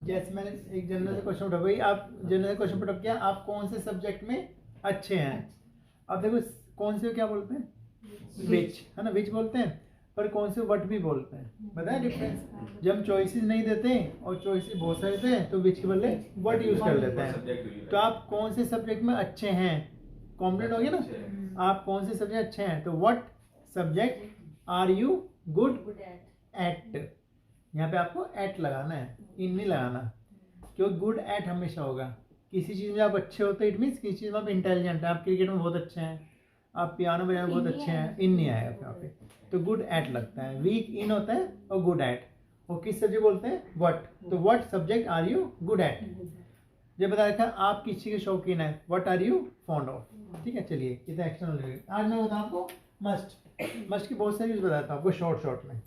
जैसे मैंने एक जनरल से क्वेश्चन उठा, भाई आप जनरल क्वेश्चन पुट अप किया, आप कौन से सब्जेक्ट में अच्छे हैं। अब देखो कौन से क्या बोलते हैं, विच, है ना, विच बोलते हैं, पर कौन से वट भी बोलते हैं, बताए डिफरेंस। जब हम चॉइसेस नहीं देते और चॉइसेस बहुत सारे देते हैं तो विच के बदले वट यूज कर लेते हैं। तो आप कौन से सब्जेक्ट में अच्छे हैं, कॉम्प्लीट हो गया ना, आप कौन से सब्जेक्ट अच्छे हैं, तो what subject are you good at. यहाँ पे आपको एट लगाना है, इन नहीं लगाना, क्योंकि गुड एट हमेशा होगा। किसी चीज़ में आप अच्छे होते हैं, इट मीन्स किसी चीज़ में आप इंटेलिजेंट हैं, आप क्रिकेट में बहुत अच्छे हैं, आप पियानो बजाने में बहुत अच्छे हैं, इन नहीं आएगा यहाँ पे, तो गुड एट लगता है। वीक इन होता है और गुड एट, और किस सब्जेक्ट बोलते हैं, व्हाट, तो what subject are you good at. जब बता रखा आप किस चीज़ के शौकीन है, what are you fond of. ठीक है, चलिए कितना एक्स्ट्रा नॉलेज। आज मैं बताऊँ आपको मस्ट की बहुत सारी यूज बताता हूँ आपको शॉर्ट में।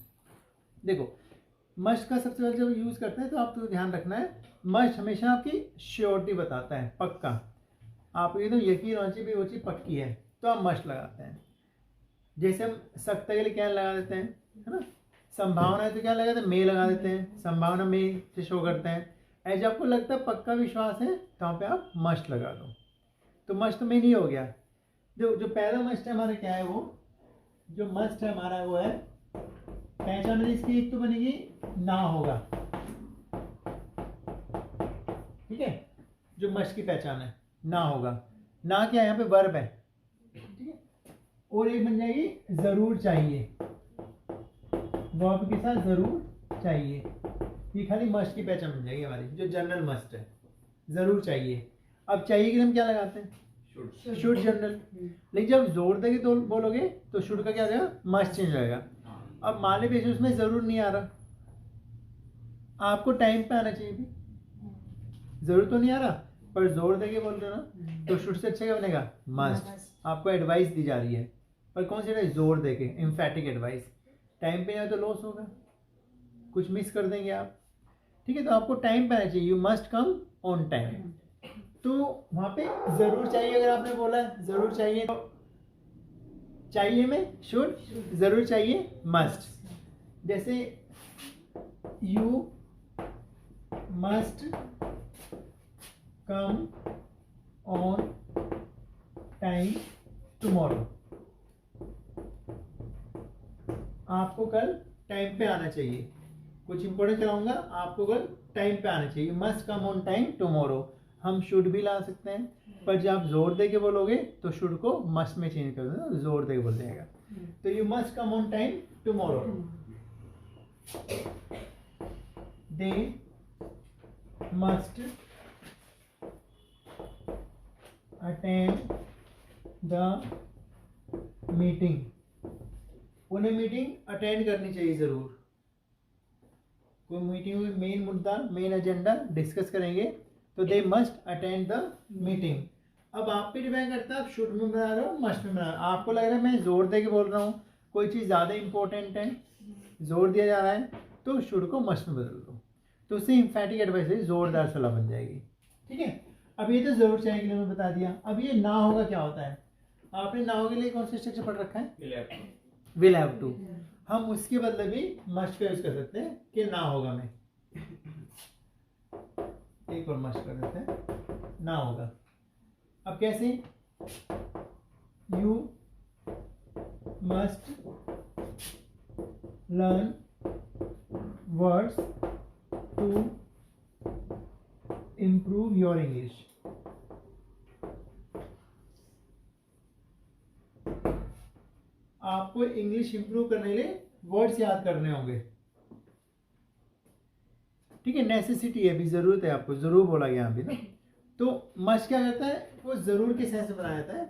देखो मस्ट का सबसे पहले जब यूज करते हैं तो आपको ध्यान रखना है, मस्ट हमेशा आपकी श्योरिटी बताता है, पक्का। आपको एकदम यकीन होना चाहिए वो चीज़ पक्की है, तो आप मस्ट लगाते हैं। जैसे हम सख्ता के लिए क्या लगा देते हैं, है ना, संभावना है तो क्या लगाते हैं, मे लगा देते हैं, संभावना में से शो करते हैं। ऐसे आपको लगता है पक्का विश्वास है तो वहाँ पे आप मस्ट लगा दो, तो मस्ट में नहीं हो गया। जो पहला मस्ट है हमारा क्या है, वो जो मस्ट है हमारा वो है पहचान, इसकी एक तो बनेगी ना होगा। ठीक है, जो मस्ट की पहचान है ना होगा, ना क्या यहाँ पे वर्ब है। ठीक है, और एक बन जाएगी जरूर चाहिए, वर्ब के साथ जरूर चाहिए। ये खाली मस्ट की पहचान बन जाएगी हमारी, जो जनरल मस्ट है, जरूर चाहिए। अब चाहिए कि हम क्या लगाते हैं, शुड जनरल। लेकिन जब जोर देके तो बोलोगे तो शुड का क्या हो जाएगा, मस्ट चेंज हो जाएगा। अब मान लीजिए उसमें जरूर नहीं आ रहा, आपको टाइम पे आना चाहिए भी, जरूर तो नहीं आ रहा पर जोर देके बोल रहे हो ना, तो शुड से अच्छा क्या बनेगा, मस्ट। आपको एडवाइस दी जा रही है, पर कौन सी एडवाइस, जोर देके, एम्फेटिक एडवाइस। टाइम पे आए तो लॉस होगा, कुछ मिस कर देंगे आप। ठीक है, तो आपको टाइम पे आना चाहिए, you must come on time. तो वहां पे जरूर चाहिए, अगर आपने बोला जरूर चाहिए तो चाहिए में शुड, जरूर चाहिए मस्ट। जैसे you must come on time tomorrow, आपको कल टाइम पे आना चाहिए। कुछ इंपॉर्टेंट कराऊंगा, आपको कल टाइम पे आना चाहिए, must come on time tomorrow. हम शुड भी ला सकते हैं, पर जब आप जोर दे के बोलोगे तो शुड को मस्ट में चेंज कर देना, जोर दे के बोल देगा। तो you must come on time tomorrow, they must attend the meeting, उन्हें मीटिंग अटेंड करनी चाहिए जरूर। कोई मीटिंग में मेन मुद्दा, मेन एजेंडा डिस्कस करेंगे तो they must attend the meeting. अब आप पे डिपेंड करता है आप शुड में बना रहे हो, मस्ट में बना रहे हो। आपको लग रहा है मैं जोर दे के बोल रहा हूँ, कोई चीज़ ज़्यादा इंपॉर्टेंट है, जोर दिया जा रहा है, तो शुड को मस्ट में बदल दो, तो उससे इम्फेटिक एडवाइस है, जोरदार सलाह बन जाएगी। ठीक है, अब ये तो जरूर चाहिए के लिए मैं बता दिया। अब ये ना होगा क्या होता है, आपने ना होगा के लिए कौन सा स्ट्रक्चर पढ़ रखा है, विल हैव टू। हम उसके बदले भी मस्ट का यूज कर सकते हैं कि ना होगा में, एक और मस्ट कर देते हैं, ना होगा। अब कैसे, you must learn words to improve your English. आपको इंग्लिश इंप्रूव करने के लिए वर्ड्स याद करने होंगे। ठीक है, नेसेसिटी है, भी जरूरत है आपको, जरूर बोला गया अभी ना। तो मस्ट क्या करता है, वो जरूर के सेंस में बनाया जाता है,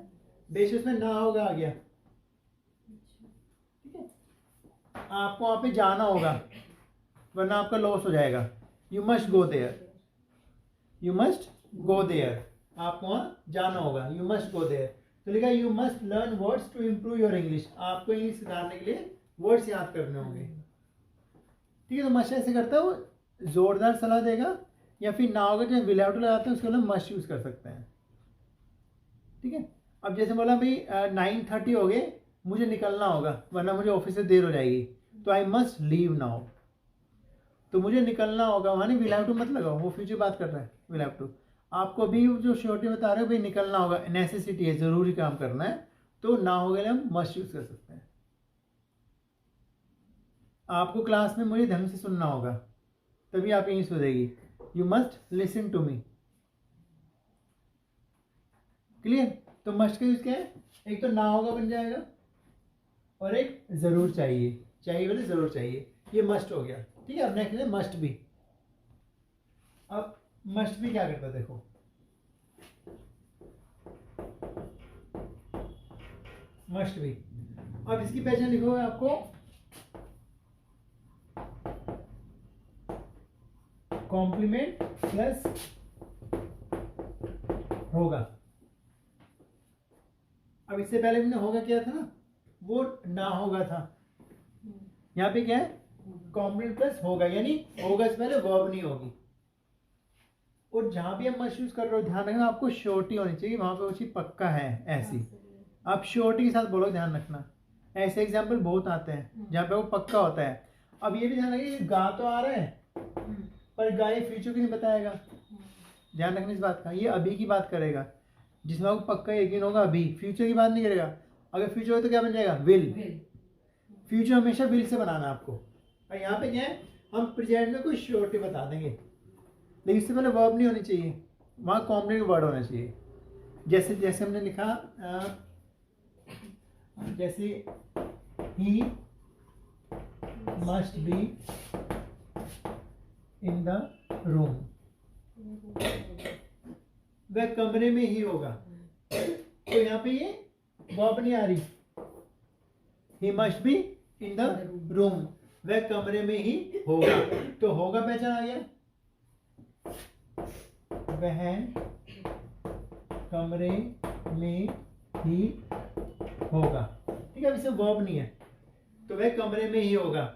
बेशक उसमें ना होगा आ गया। ठीक है, आपको वहां पे जाना होगा वरना आपका लॉस हो जाएगा, you must go there, you must go there, आपको वहां जाना होगा, यू मस्ट गो देयर। तो लिखा you must learn words to improve your English, आपको इंग्लिश सिखाने के लिए वर्ड्स याद करने होंगे। ठीक है, तो मस्ट ऐसे करता है, वो जोरदार सलाह देगा, या फिर ना होगा जब विल हैव टू लगाते हैं उसके लिए मस्ट यूज कर सकते हैं। ठीक है, अब जैसे बोला भाई 9:30 हो गए, मुझे निकलना होगा वरना मुझे ऑफिस से देर हो जाएगी, तो आई मस्ट लीव नाउ। तो मुझे निकलना होगा, वहाँ नहीं विल हैव टू मत लगाओ, वो फ्यूचर बात कर रहा है, विल हैव टू। आपको भी जो श्योरिटी बता रहे हो भाई निकलना होगा, नेसेसिटी है, ज़रूरी काम करना है, तो ना हो गए हम मस्ट यूज़ कर सकते हैं। आपको क्लास में मुझे ढंग से सुनना होगा, तभी आप यहीं सुधेगी। You must listen to me. Clear? तो मस्ट का यूज क्या है? एक तो ना होगा बन जाएगा, और एक जरूर चाहिए, चाहिए बोले जरूर चाहिए, ये मस्ट हो गया। ठीक है, अब नेक्स्ट है मस्ट भी। अब मस्ट भी क्या करता है देखो, मस्ट भी। अब इसकी पहचान लिखोगे आपको, कॉम्प्लीमेंट प्लस होगा। अब इससे पहले मैंने होगा क्या था ना, वो ना होगा था। यहाँ पे क्या है, कॉम्प्लीमेंट प्लस होगा, यानी होगा से पहले वर्ब नहीं होगी। और जहां भी हम मस्ट यूज कर रहे हो ध्यान रखना, आपको श्योरिटी होनी चाहिए, वहां पे वो चीज पक्का है ऐसी, आप श्योरिटी के साथ बोलो, ध्यान रखना। ऐसे एग्जाम्पल बहुत आते हैं जहाँ पे वो पक्का होता है। अब ये भी ध्यान रखिए, गा तो आ रहा है पर गा ये फ्यूचर की नहीं बताएगा, ध्यान रखना इस बात का। ये अभी की बात करेगा, जिसमें आपको पक्का यकीन होगा अभी, फ्यूचर की बात नहीं करेगा। अगर फ्यूचर हो तो क्या बन जाएगा, विल। फ्यूचर हमेशा विल से बनाना आपको। और यहाँ पे क्या है, हम प्रेजेंट में कोई श्योरिटी बता देंगे, लेकिन इससे पहले वर्ब नहीं होनी चाहिए, वहाँ कॉम्प्लीमेंट वर्ड होना चाहिए। जैसे जैसे हमने लिखा, जैसे ही must be in the room, वह कमरे में ही होगा। तो यहाँ पे ये वर्ब नहीं आ रही, ही must be in the room, वह कमरे में ही होगा। तो होगा पहचान आ गया, वह कमरे में ही होगा। ठीक है, इसमें वर्ब नहीं है, तो वह कमरे में ही होगा।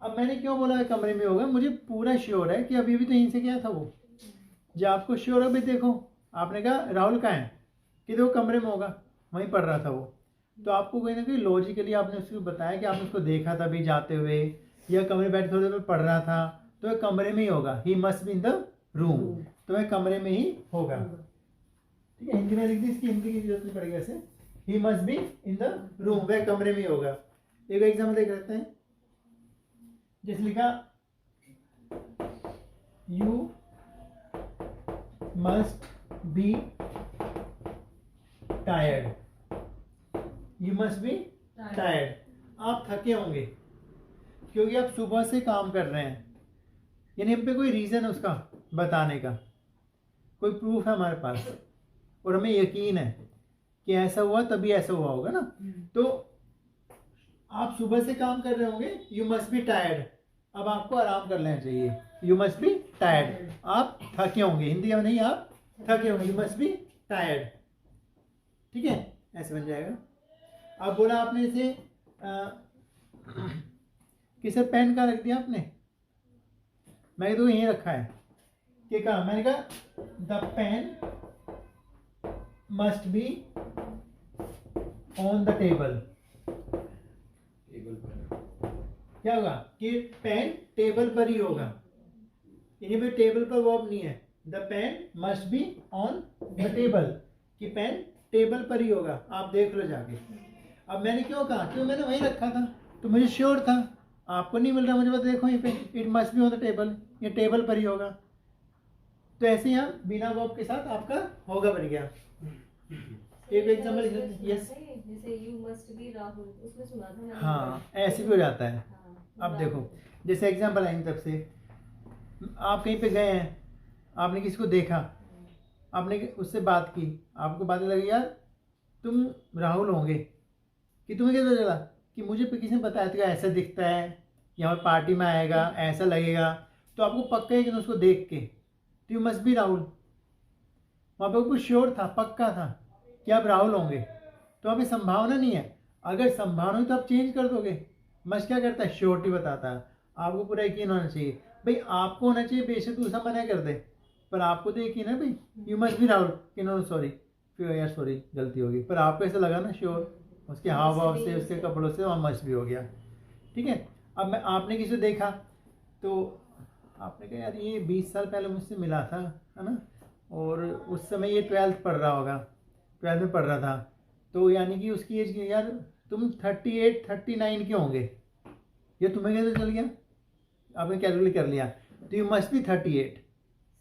अब मैंने क्यों बोला वह कमरे में होगा, मुझे पूरा श्योर है कि अभी भी तो यहीं से क्या था वो, जब आपको श्योर है भाई देखो, आपने कहा राहुल कहाँ है, कि वो कमरे में होगा, वहीं पढ़ रहा था वो। तो आपको कहीं ना कहीं लॉजिकली आपने उसको बताया कि आपने उसको देखा था भी जाते हुए, या कमरे बैठ थोड़ी देर पढ़ रहा था, तो वह कमरे में ही होगा। He must be in the room, तो वह कमरे में ही होगा। ठीक है, हिंदी में लिख दी, इसकी हिंदी की जरूरत नहीं पड़ेगी ऐसे। ही must be in the room, वह कमरे में ही होगा। एक एग्जाम्पल देख लेते हैं, जैसे लिखा, you must be tired, you must be tired. आप थके होंगे क्योंकि आप सुबह से काम कर रहे हैं, यानी हम पे कोई रीजन है उसका बताने का, कोई प्रूफ है हमारे पास, और हमें यकीन है कि ऐसा हुआ तभी ऐसा हुआ होगा ना। तो आप सुबह से काम कर रहे होंगे, यू मस्ट बी टायर्ड, अब आपको आराम कर लेना चाहिए, यू मस्ट बी टायर्ड। आप थके होंगे, हिंदी में नहीं, आप थके होंगे, यू मस्ट बी टायर्ड। ठीक है, ऐसे बन जाएगा। अब बोला आपने इसे किसे पेन कहाँ रख दिया आपने, मैंने तो यहीं रखा है, कि कहा, मैंने कहा the pen must be on the table. क्या होगा कि पेन टेबल पर ही होगा, यानी भाई टेबल पर वर्ब नहीं है, the pen must be on the table, कि पेन टेबल पर ही होगा, आप देख लो जाके। अब मैंने क्यों कहा, क्यों मैंने वहीं रखा था, तो मुझे श्योर था, आपको नहीं मिल रहा, मुझे बता देखो यहीं पे, it must be on the table, ये टेबल पर ही होगा। तो ऐसे यहाँ बिना वर्ब के साथ आपका होगा बन गया। एक एग्जांपल, यस, जैसे यू मस्ट बी राहुल, उसमें सुना था मैंने। हाँ, ऐसे भी हो जाता है। हाँ, अब देखो, जैसे एग्जांपल है इन तरफ से, आप कहीं पे गए हैं, आपने किसी को देखा, आपने उससे बात की, आपको बात लगी यार तुम राहुल होंगे, कि तुम्हें क्या पता चला, कि मुझे किसी ने बताया था ऐसा दिखता है, यहाँ पार्टी में आएगा, ऐसा लगेगा, तो आपको पक्का है कि उसको देख के, तो यू मस्ट बी राहुल, वहाँ पे कुछ श्योर था, पक्का था कि आप राहुल होंगे, तो अभी संभावना नहीं है। अगर संभावना हुई तो आप चेंज कर दोगे। मस्ट क्या करता है, श्योरिटी बताता है, आपको पूरा यकीन होना चाहिए। भाई आपको होना चाहिए, बेशक दूसरा मना कर दे, पर आपको तो यकीन है भाई, यू मस्ट बी राहुल, कि नो सॉरी, फिर यार सॉरी गलती होगी, पर आपको ऐसा लगा ना श्योर, उसके हाव भाव से, उसके कपड़ों से, वहाँ मस्ट भी हो गया। ठीक है, अब मैं आपने किसी देखा, तो आपने कहा यार ये 20 साल पहले मुझसे मिला था, है ना, और उस समय ये 12th पढ़ रहा होगा, 12th में पढ़ रहा था, तो यानी कि उसकी एज यार तुम 38 39 के होंगे, ये तुम्हें कैसे चल गया, आपने कैलकुलेट कर लिया, तो you must B 38।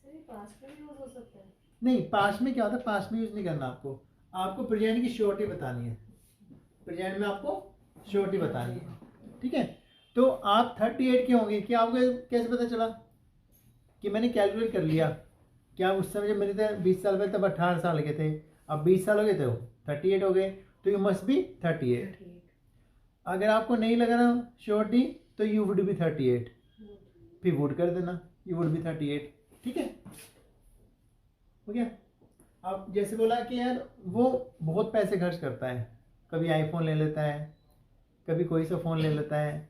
Sir past में यूज हो सकता है? नहीं, पास्ट में क्या होता है, पास्ट में यूज नहीं करना आपको, आपको प्रेजेंट की श्योरिटी बतानी है, प्रेजेंट में आपको श्योरिटी बतानी है, ठीक है। तो आप 38 के होंगे, क्या आपको कैसे पता चला कि मैंने कैलकुलेट कर लिया, क्या उस समय जब मेरे थे 20 साल पहले तब 18 साल के थे, अब 20 साल हो गए थे, 38 हो गए, तो यू मस्ट बी 38। अगर आपको नहीं लगा ना श्योरिटी तो यू वुड बी 38, फिर वुड कर देना, यू वुड बी 38, ठीक है, हो गया। अब जैसे बोला कि यार वो बहुत पैसे खर्च करता है, कभी आईफोन ले लेता है, कभी कोई सा फ़ोन ले लेता है,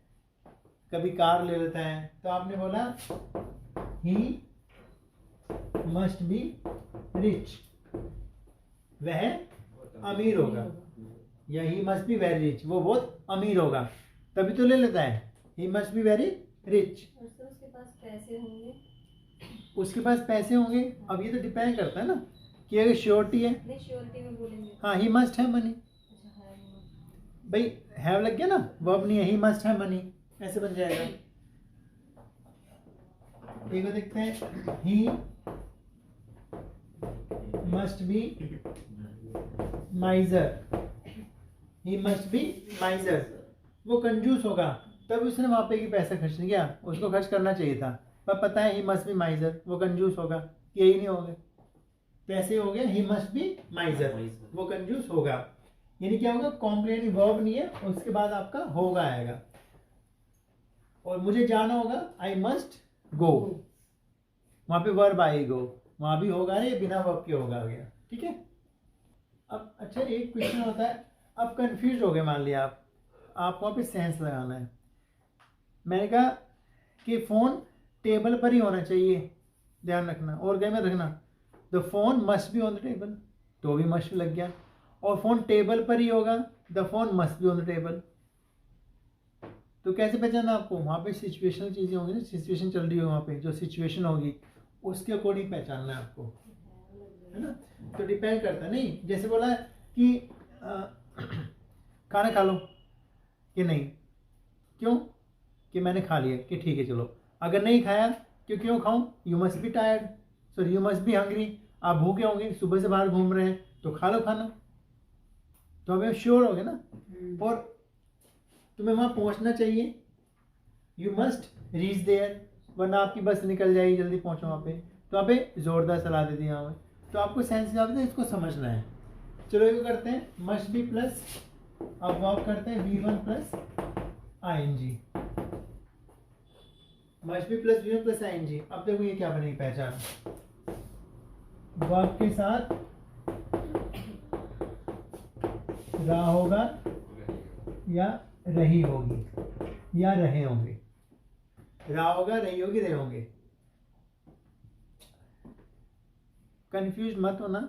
कभी कार ले लेता है, तो आपने बोला ही मस्ट बी रिच, वह अमीर होगा, या ही मस्ट बी वेरी रिच, वो बहुत अमीर होगा, तभी तो ले लेता है, ही मस्ट बी वेरी रिच। और सर उसके पास पैसे होंगे? उसके पास पैसे होंगे, अब ये तो डिपेंड करता है ना कि अगर श्योरिटी है, नहीं श्योरिटी में बोलेंगे। हाँ ही मस्ट है मनी, अच्छा है वो। भाई हैव लग गया ना, वर्ब नहीं है, ही मस्ट है मनी, ऐसे बन जाएगा। एक देखते हैं, he must B माइजर, he must B माइजर, वो कंजूस होगा, तब उसने वहां पे की पैसा खर्च नहीं किया, उसको खर्च करना चाहिए था, पर पता है ही मस्ट बी माइजर, वो कंजूस होगा, यही नहीं हो गए पैसे हो गए, ही मस्ट बी माइजर, वो कंजूस होगा, यानी क्या होगा, कॉम्प्लेनिंग वर्ब नहीं है, उसके बाद आपका होगा आएगा, और मुझे जाना होगा, आई मस्ट गो, वहां पे वर्ब आई गो, वहां भी होगा नहीं, बिना वर्ब के होगा आ गया, ठीक है। अब अच्छा एक क्वेश्चन होता है, अब कंफ्यूज हो गए, मान लिया आप वहां पे सेंस लगाना है, मैंने कहा कि फोन टेबल पर ही होना चाहिए, ध्यान रखना, और क्या में रखना, the phone must be on the table, तो भी मस्ट लग गया, और फोन टेबल पर ही होगा, the phone must be on the table, तो कैसे पहचाना आपको, वहां पे सिचुएशनल चीजें होंगी ना, सिचुएशन चल रही हो वहां पे, जो सिचुएशन होगी उसके अकॉर्डिंग पहचानना है आपको, है ना, तो डिपेंड करता है, नहीं जैसे बोला कि खाना खा लो कि नहीं, क्यों कि मैंने खा लिया, कि ठीक है चलो, अगर नहीं खाया कि क्यों खाऊं, you must be tired, sorry you must be hungry, आप भूखे होंगे, सुबह से बाहर घूम रहे हैं, तो खा लो खाना, तो हमें श्योर हो गए ना, और तुम्हें वहां पहुंचना चाहिए, यू मस्ट रीच देयर, वरना आपकी बस निकल जाएगी, जल्दी पहुंचो वहां पे, तो वहाँ पे जोरदार सलाह दे दी यहाँ पे, तो आपको सेंस है, इसको समझना है। चलो ये करते हैं, मस्ट बी प्लस, अब वर्ब करते हैं V1 plus ING, must be plus V1 plus ING। अब देखो ये क्या बनेगी पहचान, वर्ब के साथ रहा होगा या रही होगी या रहे होंगे, रहा होगा, रही होगी, रहे होंगे, कंफ्यूज मत होना,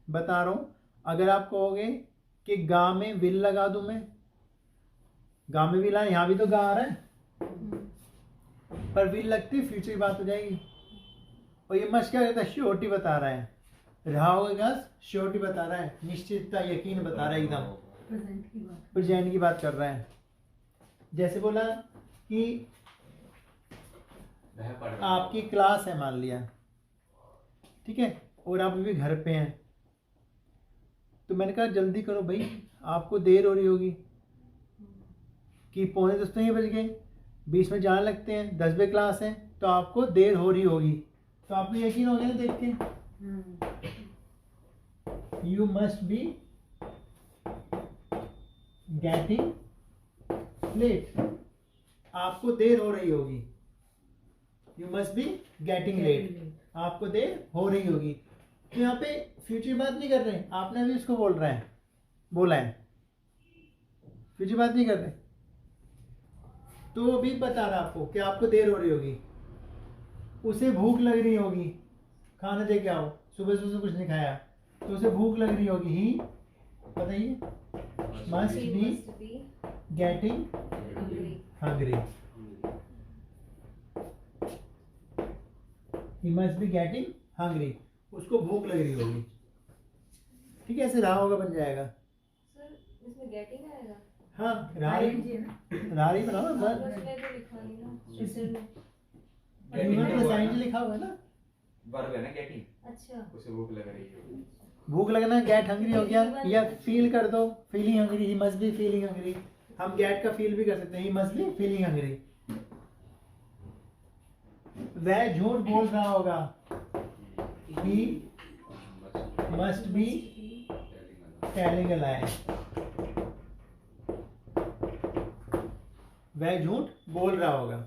बता रहा हूं। अगर आप कहोगे कि गा में विल लगा दूं मैं, गा में विल, यहां भी तो गा आ रहा है, पर विल लगती फ्यूचर की बात हो जाएगी, और ये मस्ट क्या कहता है, श्योरिटी बता रहा है, रहा होगा श्योरिटी बता रहा है, निश्चितता, यकीन बता रहा है, एकदम प्रेजेंट की बात कर रहा है। जैसे बोला कि आपकी क्लास है मान लिया, ठीक है, और आप अभी घर पे हैं, तो मैंने कहा जल्दी करो भाई, आपको देर हो रही होगी, कि 9:45 तो नहीं बज गए, 20 में जाने लगते हैं, 10 बजे क्लास है, तो आपको देर हो रही होगी, तो आपको यकीन हो गया ना देख के, you must be getting late, आपको देर हो रही होगी, you must be getting late, आपको देर हो रही होगी, तो यहाँ पे फ्यूचर बात नहीं कर रहे, आपने अभी उसको बोला है, फ्यूचर बात नहीं कर रहे, तो वो भी बता रहा आपको कि आपको देर हो रही होगी, उसे भूख लग रही होगी, खाना दे के आओ, सुबह सुबह कुछ नहीं खाया, तो उसे भूख लग रही होगी, ही बताइए, must be getting hungry, he must be getting hungry, उसको भूख लग रही होगी। ठीक है, ऐसे रहा होगा बन जाएगा। सर इसमें गेटिंग आएगा? हाँ, रारी बनाओ ना बस बस, में तो लिखा नहीं ना स्ट्रक्चर में। लिखा हुआ है ना। वर्ब है ना गेटिंग, अच्छा उसे भूख लग रही है। भूख लगना गेट हंग्री हो गया, या फील कर दो feeling hungry, he must be feeling hungry. हम गेट का फील भी कर सकते हैं, he must be feeling hungry. वह झूठ बोल रहा होगा, he must be telling a lie. वह झूठ बोल रहा होगा।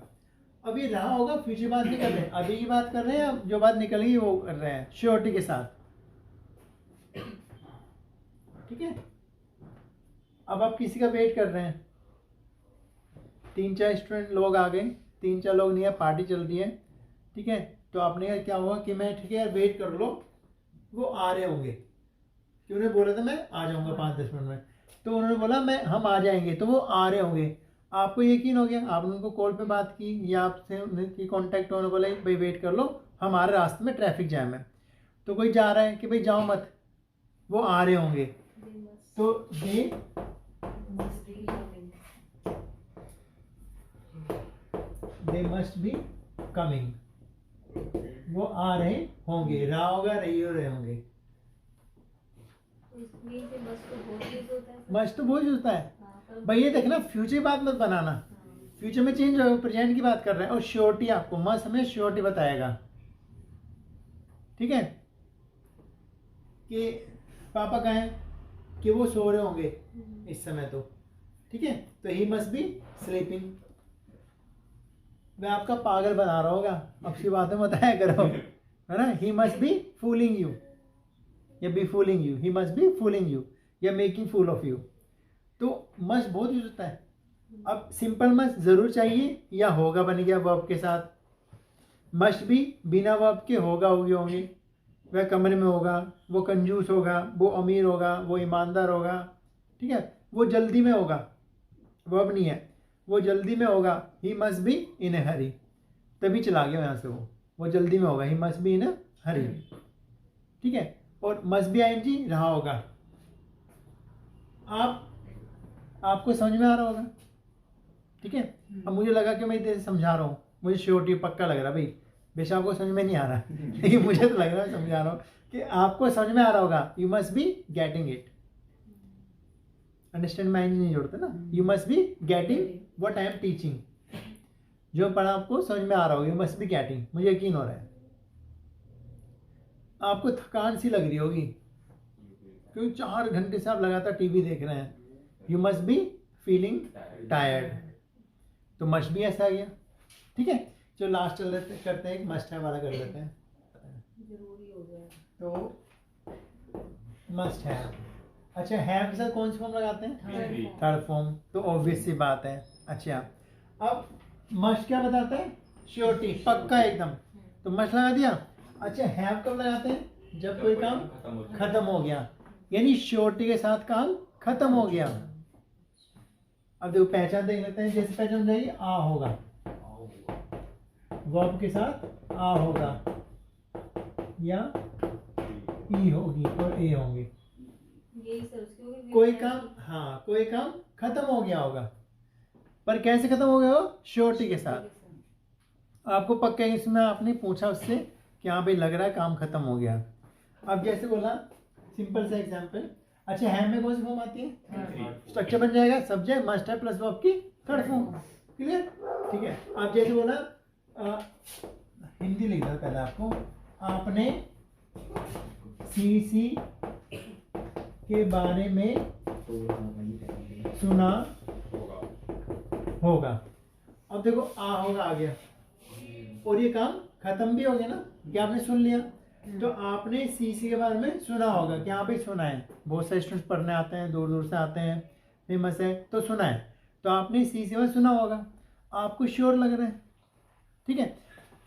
अब ये रहा होगा फ्यूचर बात नहीं कर रहे हैं, अभी की बात कर रहे हैं, अब जो बात निकलेगी वो कर रहे हैं श्योरिटी के साथ। ठीक है, अब आप किसी का वेट कर रहे हैं, 3-4 स्टूडेंट लोग आ गए, 3-4 लोग नहीं है, पार्टी चल रही है। ठीक है, तो आपने कहा क्या हुआ कि मैं ठीक है यार वेट कर लो, वो आ रहे होंगे, कि उन्हें बोला था मैं आ जाऊंगा 5-10 मिनट में, तो उन्होंने बोला मैं हम आ जाएंगे, तो वो आ रहे होंगे। आपको यकीन हो गया, आपने उनको कॉल पे बात की या आपसे उनकी कांटेक्ट होने बोला भाई वेट कर लो, हमारे रास्ते में ट्रैफिक जैम है। तो कोई जा रहा है कि भाई जाओ मत, वो आ रहे होंगे, तो दे मस्ट बी कमिंग, वो आ रहे होंगे, रहा होगा रही हो रहे होंगे। उसमें से बस तो बहुत यूज होता है। मस्ट तो बहुत होता है हाँ, पर भाई, ये देखना फ्यूचर बात मत बनाना, फ्यूचर में चेंज होगा, प्रेजेंट की बात कर रहे हैं। और श्योरिटी, आपको मस्ट हमें श्योरिटी बताएगा। ठीक है, कि पापा कहें कि वो सो रहे होंगे इस समय, तो ठीक है, तो ही मस्ट बी स्लीपिंग। वह आपका पागल बना रहा होगा, अब की बातें बताया करो, है ना। He must be fooling you, या be fooling you, he must be fooling you, या मेकिंग फूल ऑफ यू। तो मस्ट बहुत यूज होता है। अब सिंपल मस्ट जरूर चाहिए या होगा बन गया वर्ब के साथ। मस्ट भी बिना वर्ब के होगा होगी होंगे, वह कमरे में होगा, वो कंजूस होगा, वो अमीर होगा, वो ईमानदार होगा। ठीक है, वो जल्दी में होगा, वर्ब नहीं है, वो जल्दी में होगा। ही मस्ट बी इन ए हरी, तभी चला गया यहाँ से, वो जल्दी में होगा, ही मस्ट बी इन ए हरी। ठीक है, और मस्ट बी आईएनजी रहा होगा। आपको समझ में आ रहा होगा। ठीक है, अब मुझे लगा कि मैं इधर समझा रहा हूँ, मुझे श्योरिटी पक्का लग रहा, भाई बेशक आपको समझ में नहीं आ रहा लेकिन मुझे तो लग रहा है समझा रहा हूँ कि आपको समझ में आ रहा होगा। You must be getting it, understand में नहीं जोड़ते ना। You must be getting what I am teaching, जो पढ़ा आपको समझ में आ रहा होगा। यू मस्ट बी गेटिंग, मुझे यकीन हो रहा है। आपको थकान सी लग रही होगी क्योंकि 4 घंटे से आप लगातार टीवी देख रहे हैं। You must be feeling tired, तो मस्ट बी ऐसा आ गया। ठीक है, जो लास्ट चल रहे करते हैं, मस्ट है वाला कर लेते हैं, जरूरी हो गया। तो मस्ट है। अच्छा, हैव के साथ कौन सी फॉर्म लगाते हैं? थर्ड फॉर्म, तो ऑब्वियस सी बात है। अच्छा, अब मस्ट क्या बताता है? श्योरिटी, पक्का एकदम, तो मस्ट लगा दिया। अच्छा, हैव कब लगाते हैं? जब कोई काम खत्म हो गया, यानी श्योरिटी के साथ काम खत्म हो गया। अब देखो पहचान देख लेते हैं, जैसे पहचान जाएगी आ होगा, वर्ब के साथ आ होगा, या ई होगी और ए होंगे। यही सर उसके भी कोई काम, हाँ कोई काम खत्म हो गया होगा, पर कैसे खत्म हो गया हो? श्योरिटी के साथ। आपको पक्का इसमें आपने पूछा उससे कि हाँ भाई लग रहा है काम खत्म हो गया। अब जैसे बोला सिंपल सा एग्जांपल। अच्छा, है में कौन सी फॉर्म आती है? स्ट्रक्चर बन जाएगा सब्जेक्ट मस्ट है प्लस वर्ब की थर्ड फॉर्म। क्लियर? ठीक है। अब जैसे बोला हिंदी लिख दो पहले आपको, आपने सीसी के बारे में सुना होगा। अब देखो आ होगा आ गया और ये काम खत्म भी हो गया ना, क्या आपने सुन लिया। तो आपने सीसी के बारे में सुना होगा, क्या भाई सुना है। बहुत सारे स्टूडेंट्स पढ़ने आते हैं, दूर दूर से आते हैं, फेमस है तो सुना है। तो आपने सीसी में सुना होगा, आपको श्योर लग रहा है। ठीक है,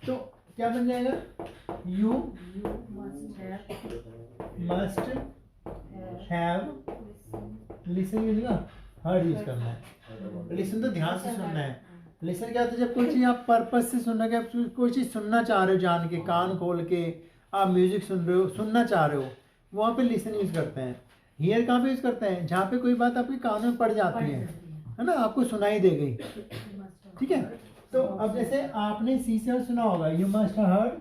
तो क्या बन जाएगा? You must have listen use का हर्ड यूज करना है। लिसन तो ध्यान से सुनना है, लिसन क्या होता है? जब कोई चीज़ आप पर्पस से सुन रहे हो, आप कोई चीज़ सुनना चाह रहे हो, जान के कान खोल के आप म्यूजिक सुन रहे हो, सुनना चाह रहे हो, वहाँ पे लिसन यूज़ करते हैं। हियर कहाँ पे यूज़ करते हैं? जहाँ पे कोई बात आपके कान में पड़ जाती है ना, आपको सुनाई दे गई, ठीक है। तो अब जैसे आपने सी से सुना होगा, you must heard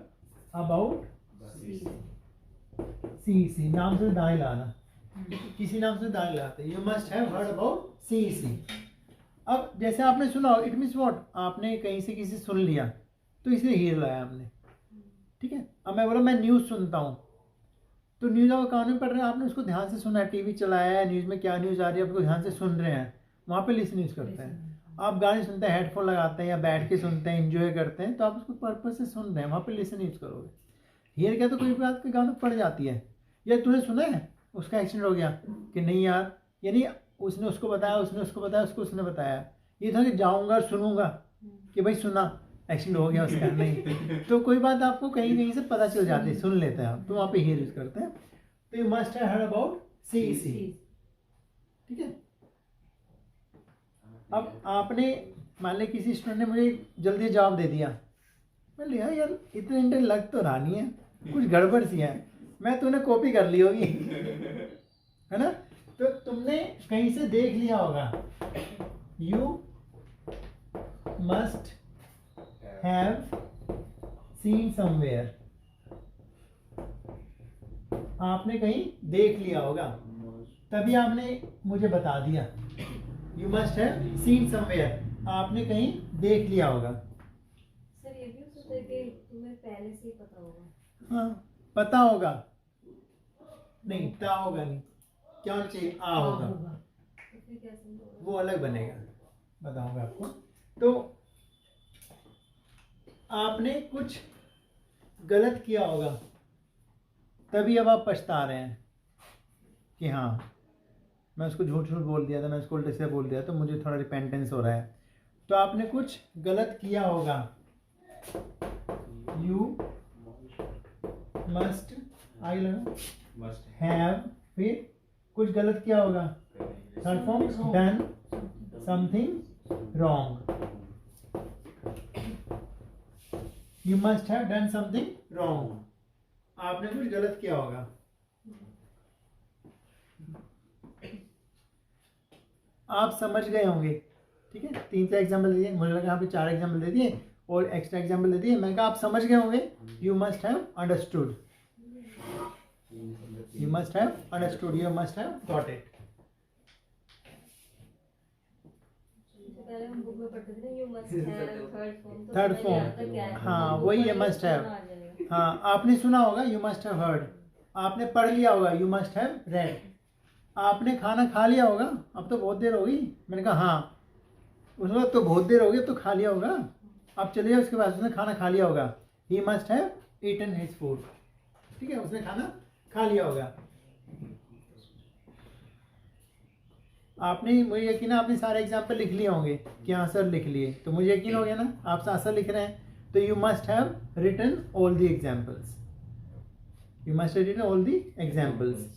about C नाम से दाएं लाना, किसी नाम से दाएं लाते, you must have heard about C. अब जैसे आपने सुना हो, इट मीन्स व्हाट, आपने कहीं से किसी सुन लिया तो इसलिए हियर लाया आपने, ठीक है। अब मैं बोला मैं न्यूज़ सुनता हूँ, तो न्यूज़ आप कान में पढ़ रहे हैं, आपने उसको ध्यान से सुना है, टीवी चलाया है, न्यूज़ में क्या न्यूज़ आ रही है आपको ध्यान से सुन रहे हैं, वहाँ पे लिसन यूज़ करते हैं। आप गाने सुनते हैं, हेडफोन लगाते हैं या बैठ के सुनते हैं, एंजॉय करते हैं, तो आप उसको पर्पस से सुन रहे हैं, वहाँ पे लिसन यूज़ करोगे। हियर क्या, तो कोई बात के गानों पड़ जाती है, या तूने सुना है उसका एक्सीडेंट हो गया कि नहीं यार, यानी उसने उसको बताया, उसने उसको बताया, उसको उसने बताया, ये था कि जाऊँगा सुनूंगा कि भाई सुना एक्सीडेंट हो गया उसका, नहीं। तो कोई बात आपको कहीं कहीं से पता चल जाती है, सुन लेते हैं आप, तो वहाँ पे हियर यूज़ करते हैं। तो you must have heard about C, ठीक है। अब आपने मान लिया किसी स्टूडेंट ने मुझे जल्दी जवाब दे दिया, मैं लिया यार इतने घंटे लग तो रहा नहीं है, कुछ गड़बड़ सी है, मैं तूने कॉपी कर ली होगी, है ना। तो तुमने कहीं से देख लिया होगा, you must have seen somewhere, आपने कहीं देख लिया होगा, तभी आपने मुझे बता दिया। You must have seen somewhere, आपने कहीं देख लिया होगा। सर ये भी हो सकता है कि तुम्हें पहले से ही पता होगा। हाँ, पता होगा, नहीं ता होगा नहीं, क्या होना चाहिए? आ होगा, तो फिर क्या समझोगे? वो अलग बनेगा, बताऊंगा आपको। तो आपने कुछ गलत किया होगा, तभी अब आप पछता रहे हैं कि हाँ मैं उसको झूठ बोल दिया था, मैं उसको उल्टे से बोल दिया, तो मुझे थोड़ा रिपेंटेंस हो रहा है। तो आपने कुछ गलत किया होगा, यू मस्ट आई हैव, फिर कुछ गलत किया होगा, third form done something wrong, you must have done something wrong, आपने कुछ गलत किया होगा। आप समझ गए होंगे, ठीक है। 3-4 एग्जाम्पल दे दिए, मुझे लगा यहाँ पे 4 एग्जाम्पल दे दिए और एक्स्ट्रा एग्जाम्पल दे दिए, मैंने कहा आप समझ गए होंगे। You must have understood, you must have understood, you must have got it. पहले हम बुक में पढ़ते थे ना, you must have third form, तो थर्ड समझ फॉर्म, आता क्या है। हाँ तो वही है, पहले मस्ट हैव। सुनना आ जाएगा। हाँ, आपने सुना होगा यू मस्ट हैव हर्ड, आपने पढ़ लिया होगा यू मस्ट हैव रेड, आपने खाना खा लिया होगा, अब तो बहुत देर हो गई, मैंने कहा हाँ, उस वक्त तो बहुत देर हो गई, तो खा लिया होगा, अब चलिए उसके बाद उसने खाना खा लिया होगा, he must have eaten his food, ठीक है, उसने खाना खा लिया होगा। आपने, मुझे यकीन है आपने सारे एग्जाम्पल लिख लिए होंगे कि हाँ सर लिख लिए, तो मुझे यकीन हो गया ना आप साथ साथ लिख रहे हैं। तो you must have written all the examples, you must have written all the examples,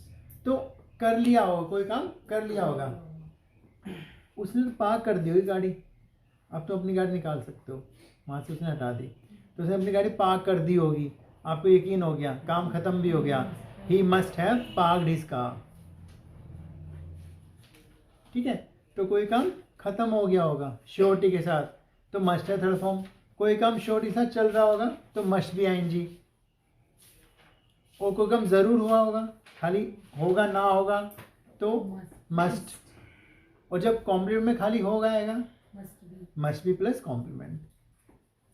तो कर लिया होगा, कोई काम कर लिया होगा। उसने तो पार्क कर दी होगी गाड़ी, अब तो अपनी गाड़ी निकाल सकते हो, वहाँ से उसने हटा दी, तो उसने अपनी गाड़ी पार्क कर दी होगी, आपको यकीन हो गया, काम खत्म भी हो गया। ही must have parked his car, ठीक है, तो कोई काम खत्म हो गया होगा श्योरिटी के साथ, तो मस्ट है थर्ड फॉर्म। कोई काम श्योरिटी के साथ चल रहा होगा तो मस्ट भी आएंगी, और कोई काम जरूर हुआ होगा, खाली होगा ना होगा तो मस्ट, और जब कॉम्प्लीमेंट में खाली होगा आएगा मस्ट बी प्लस कॉम्प्लीमेंट।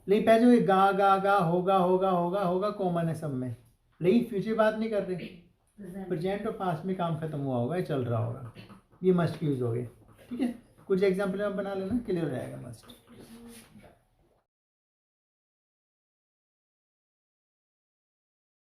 लेकिन पहले जो गा गा गा होगा होगा होगा होगा कॉमन है सब में, लेकिन फ्यूचर बात नहीं कर रहे, प्रेजेंट और पास्ट में काम खत्म हुआ होगा, चल रहा होगा, ये मस्ट यूज हो गए, ठीक है। कुछ एग्जाम्पल में बना लेना, क्लियर हो जाएगा मस्ट।